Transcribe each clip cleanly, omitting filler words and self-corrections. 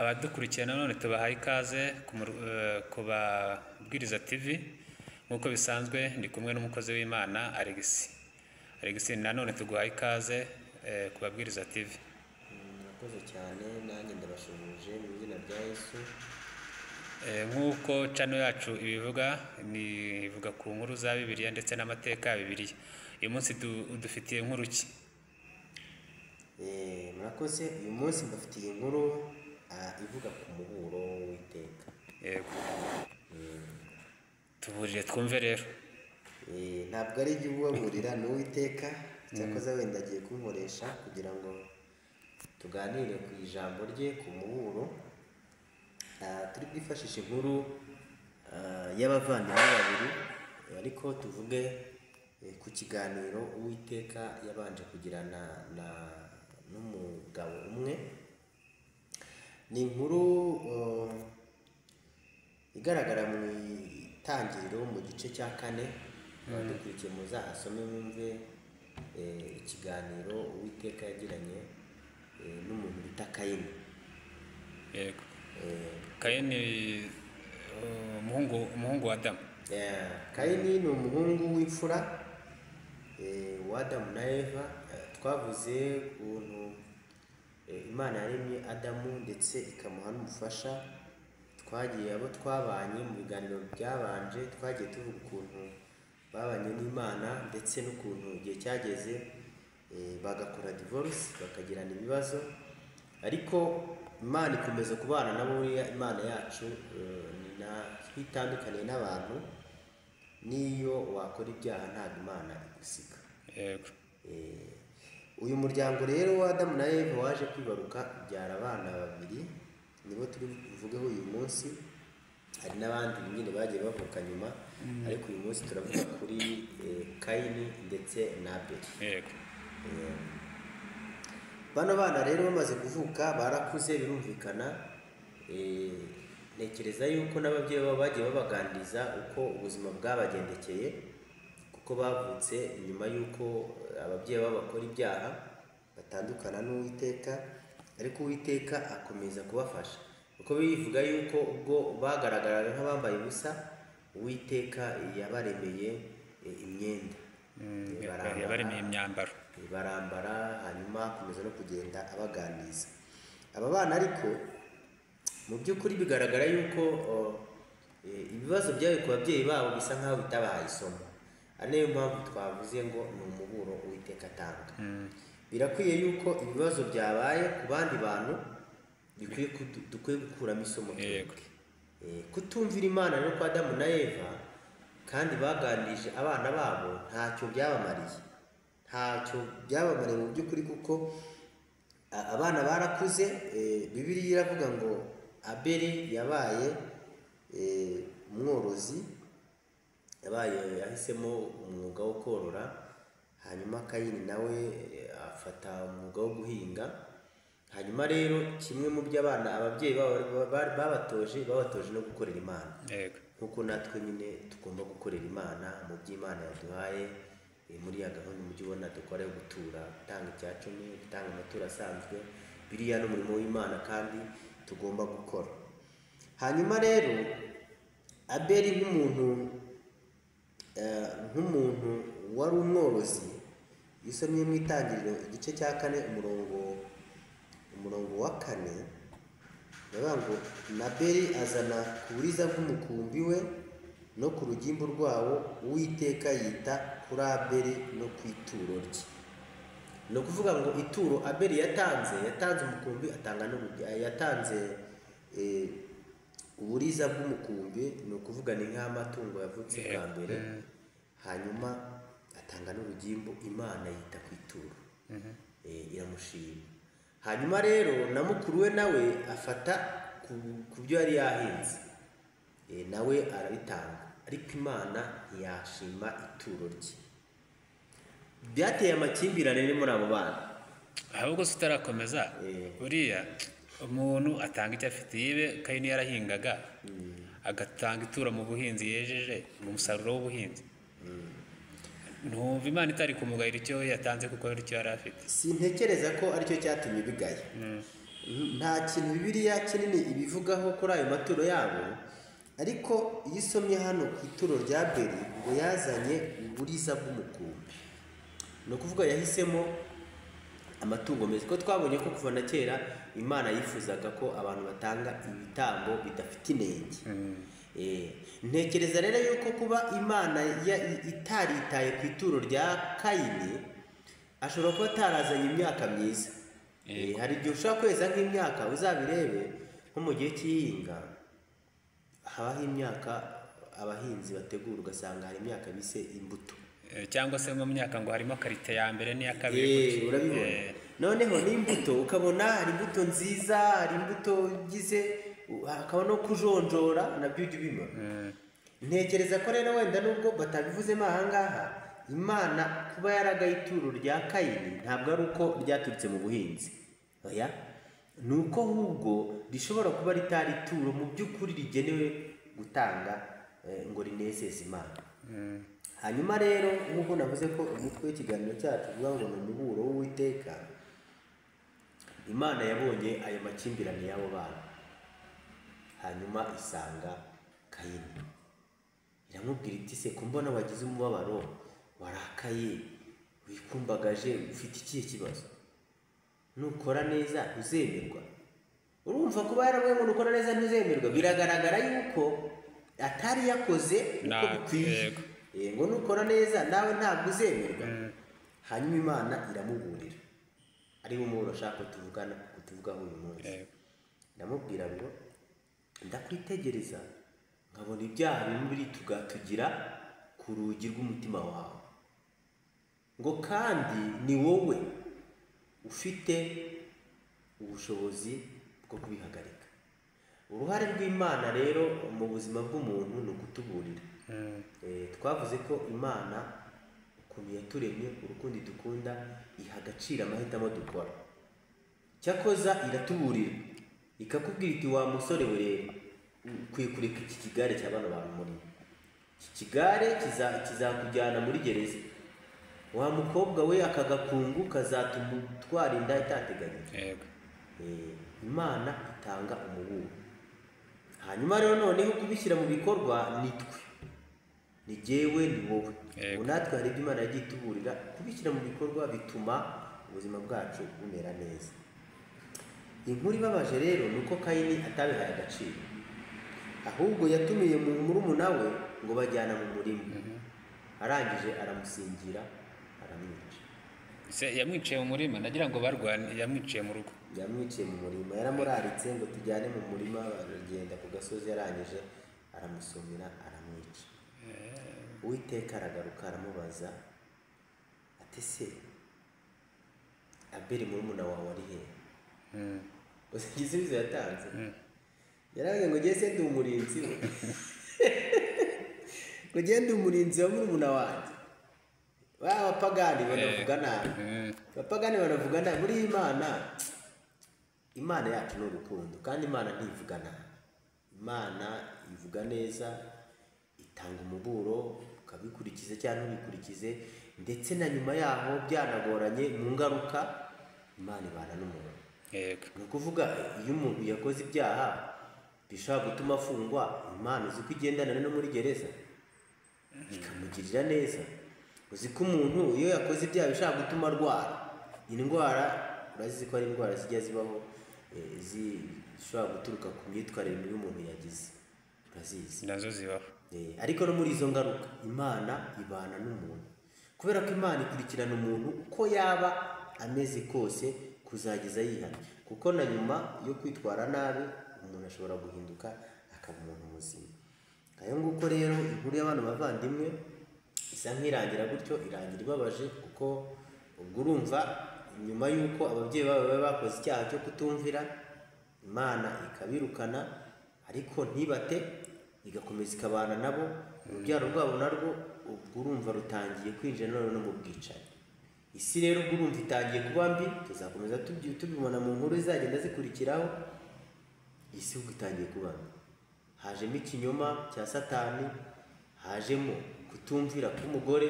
Abadukurikiye nanone tubahaye ikaze ku Babwiriza TV. Nk'uko bisanzwe ndi kumwe n'umukozi w'Imana Alex nanone tuguhaye ikaze ku Babwiriza TV. Murakoze cyane, nanjye ndabashubuje mu izina rya Yesu. Nk'uko channel yacu ivuga ku nkuru za Bibiliya ndetse n'amateka ya Bibiliya. Uyu munsi dufitiye inkuru ki? Murakoze, uyu munsi mbafitiye inkuru ivuga ku muburo w'Uwiteka. Yego. Tuburire twumve rero. Ntabwo ari ibyo ubaburira ni Uwiteka, cyakoze wenda agiye kunkoresha kugira ngo tuganire ku ijambo rye, ku muburo. Turi bwifashishe inkuru y'abavandimwe babiri, ariko tuvuge ku kiganiro Uwiteka yabanje kugirana n'umugabo umwe. Ni inkuru igaragara mu itangiriro mu gice cya 4. Dukurikiye muzahasome mwumve ikiganiro Uwiteka yagiranye n'umuntu bita Kayini. Yego. Kayini umuhungu wa Adamu. Kayini ni umuhungu w'imfura wa Adamu na Eva. Twavuze ukuntu Imana yaremye Adamu ndetse ikamuha n'umufasha. Twagiye abo twabanye mu biganiro byabanje, twagiye tuvuga ukuntu babanye n'Imana ndetse n'ukuntu igihe cyageze bagakora divorce, bakagirana ibibazo, ariko Imana ikomeza kubana nabo. Imana yacu itandukaniye n'abantu, niyo wakora ibyaha ntabwo Imana igusiga. Yego. Uyu muryango rero wa Adamu na Eva waje kwibaruka, byara abana babiri, nibo turi buvugeho uyu munsi. Hari n'abandi nyine bagiye bavuka nyuma, ariko uyu munsi turavuga kuri Kayini ndetse na Abeli. Yego. Bano bana rero bamaze kuvuka, barakuze birumvikana. Ntekereza yuko n'ababyeyi babo bagiye babaganiriza uko ubuzima bwabagendekeye, kuko bavutse nyuma yuko ababyeyi babo bakora ibyaha batandukana n'Uwiteka, ariko Uwiteka akomeza kubafasha, kuko bivuga yuko ubwo bagaragaraga nk'abambaye ubusa, Uwiteka yabaremeye imyenda. Yabaremeye imyambaro. Barambara, hanyuma akomeza no kugenda abaganiriza. Aba bana ariko mu by'ukuri bigaragara yuko ibibazo byawe ku babyeyi babo bisa nk'aho bitabahaye isomo. Ari nayo mpamvu twavuze ngo ni umuburo Uwiteka atanga. Birakwiye yuko ibibazo byabaye ku bandi bantu dukwiye gukuramo isomo. Yego. Kutumvira Imana no kwa Adamu na Eva kandi baganirije abana babo ntacyo byabamariye mu by'ukuri, kuko abana barakuze. Bibiliya iravuga ngo Abeli yabaye umworozi, yahisemo umwuga wo korora, hanyuma Kayini nawe afata umwuga wo guhinga. Hanyuma rero kimwe mu byo ababyeyi babatoje no gukorera Imana. Yego. Nkuko natwe nyine tugomba gukorera Imana mu by'Imana yaduhaye. Muri ya gahunda mujyi ubona dukora yo gutura, gutanga icya 10, gutanga amaturo asanzwe, biriya n'umurimo w'Imana kandi tugomba gukora. Hanyuma rero Abeli nk'umuntu wari umworozi, yisomye mu itangiriro igice cya 4 umurongo wa 4, ndavuga ngo Abeli azana ku buriza bw'umukumbi we no ku rugimbu rwawo, Uwiteka yita kuri Abeli no ku ituro rye. Ni ukuvuga ngo ituro Abeli yatanze umukumbi, yatanze uburiza bw'umukumbi, ni ukuvuga ni nk'amatungo yavutse bwa mbere. Hanyuma atanga n'urugimbu, Imana yita ku ituro, iramushima. Hanyuma rero na mukuru we nawe afata ku byo yari yahinze, nawe arabitanga, ariko Imana ntiyashima ituro rye. Byateye amakimbirane muri abo bana. Ahubwo tutarakomeza, buriya umuntu atanga icyo afite. Yibe Kayini yarahingaga, agatanga ituro mu buhinzi yejeje, mu musaruro w'ubuhinzi. Ntumva Imana itari kumugayira icyo yatanze kuko ari cyo yari afite. Sintekereza ko aricyo cyatumye bigaya. nta kintu bibiliya kinini ibivugaho kuri ayo maturo yabo, ariko iyo usomye hano ku ituro rya Abeli ngo yazanye uburiza bw'umukumbi, ni ukuvuga yahisemo amatungo meza, ko twabonye ko kuva na kera Imana yifuzaga ko abantu batanga ibitambo bidafite inenge. Ntekereza rero yuko kuba Imana itaritaye ku ituro rya Kayini, ashobora kuba atarazanye imyaka myiza. Hari igihe ushobora kweza nk'imyaka, uzabirebe nko mu gihe cy'ihinga habaho imyaka abahinzi bategura, ugasanga hari imyaka bise imbuto, cyangwa se mu myaka ngo harimo karite ya mbere n'iya kabiri. Urabibona. Noneho n'imbuto ukabona hari imbuto nziza, hari imbuto igize, hakaba no kujonjora nabyo ujya ubibona. Ntekereza ko rero wenda nubwo batabivuzemo aha ngaha, Imana kuba yaragaye ituro rya Kayini ntabwo ari uko ryaturutse mu buhinzi, oya, ni uko ahubwo rishobora kuba ritari ituro mu by'ukuri rigenewe gutanga ngo rinezeze Imana. Hanyuma rero nk'uko navuze ko umutwe w'ikiganiro cyacu uvuga ngo ni umuburo w'Uwiteka, Imana yabonye ayo makimbirane y'abo bana, hanyuma isanga Kayini, iramubwira iti se ko mbona wagize umubabaro, warakaye, wikumbagaje, ufite ikihe kibazo? Nukora neza ntuzemerwa. Urumva kuba yaravuye ngo nukora neza ntuzemerwa, biragaragara yuko atari yakoze uko bikwiye. Ngo nukora neza nawe ntabwo uzemerwa. Hanyuma Imana iramuburira, ari wo muburo ashaka kutuvugaho uyu munsi. Ndamubwira ngo ndakwitegereza nkabona ibyaha bimwe biritugatugira ku rugi rw'umutima wawe, ngo kandi ni wowe ufite ubushobozi bwo kubihagarika. Uruhare rw'Imana rero mu buzima bw'umuntu ni ukutuburira. Twavuze ko Imana ukuntu yaturemye, urukundo idukunda, iha agaciro amahitamo dukora. Cyakoza iratuburira ikakubwira iti wa musore we rero ukwiye kureka iki kigare cya bano bantu muri iki kigare kizakujyana muri gereza. Wa mukobwa we akagakungu kazatuma utwara inda itateganyije. Imana itanga umuburo. Hanyuma rero noneho kubishyira mu bikorwa nitwe, ni jyewe, ni wowe. Ubu natwe hari ibyo Imana yagiye ituburira, kubishyira mu bikorwa bituma ubuzima bwacu bumera neza. Inkuru ibabaje rero ni uko Kayini atabihaye agaciro, ahubwo yatumiye mu murumuna we ngo bajyana mu murima, arangije aramusingira aramwica. Se yamwiciye mu murima? Nagira ngo barwane, yamwiciye mu rugo. Yamwiciye mu murima, yaramuraritse ngo tujyane mu murima, baragenda ku gasozi, arangije aramusumira aramwica. Uwiteka aragaruka aramubaza ati se Abeli murumuna wawe ari hehe? Uzi igisubizo yatanze? Yaravuze ngo ngiye se ndi umurinzi we, ngo ngiye ndi umurinzi wa murumuna wanjye. Abapagani banavuga nabi, abapagani banavuga nabi. Muri Imana yacu ni urukundo, kandi Imana ntivuga nabi. Imana ivuga neza, itanga umuburo ukabikurikiza cyangwa ntubikurikize, ndetse na nyuma yaho byanagoranye mu ngaruka Imana ibana n'umuntu. Ni ukuvuga iyo umuntu yakoze ibyaha bishobora gutuma afungwa, Imana uzi ko igendana no muri gereza ikamugirira neza. Uzi ko umuntu iyo yakoze ibyaha bishobora gutuma arwara indwara, urazi ko ari indwara zijya zibaho zishobora guturuka ku myitwarire mibi umuntu yagize, urazizi nazo zibaho. Ariko no muri izo ngaruka Imana ibana n'umuntu, kubera ko Imana ikurikirana umuntu uko yaba ameze kose kuzageza yihana, kuko na nyuma yo kwitwara nabi umuntu ashobora guhinduka akaba umuntu muzima. Ayo nguko rero inkuru y'abana bavandimwe isa nk'irangira gutyo, irangira ibabaje, kuko ubwo urumva nyuma y'uko ababyeyi babo baba bakoze icyaha cyo kutumvira Imana, ikabirukana ariko ntibate, igakomeza ikabana nabo, urubyaro rwabo narwo ubwo urumva rutangiye kwinjira no mu bwicanyi. Isi rero ubwo urumva itangiye kuba mbi, tuzakomeza tubibona mu nkuru izagenda zikurikiraho. Isi ubwo itangiye kuba mbi, hajemo ikinyoma cya Satani, hajemo kutumvira k'umugore,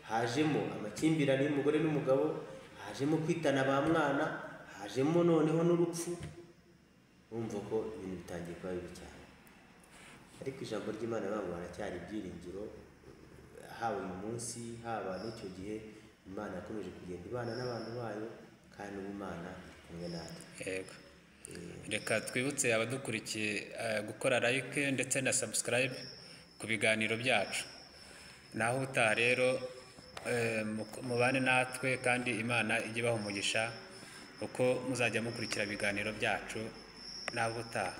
hajemo amakimbirane y'umugore n'umugabo, hajemo kwitana ba mwana, hajemo noneho n'urupfu, wumva ko ibintu bitangiye kuba bibi cyane. Ariko ijambo ry'Imana rivuga ngo haracyari ibyiringiro, haba uyu munsi haba n'icyo gihe Imana yakomeje kugenda ibana n'abantu bayo, kandi n'Imana kumwe natwe. Yego. Reka twibutse abadukurikiye gukora like ndetse na subscribe ku biganiro byacu. Naho utaha rero mubane natwe, kandi Imana ijye ibaha umugisha uko muzajya mukurikira ibiganiro byacu. Naho utaha.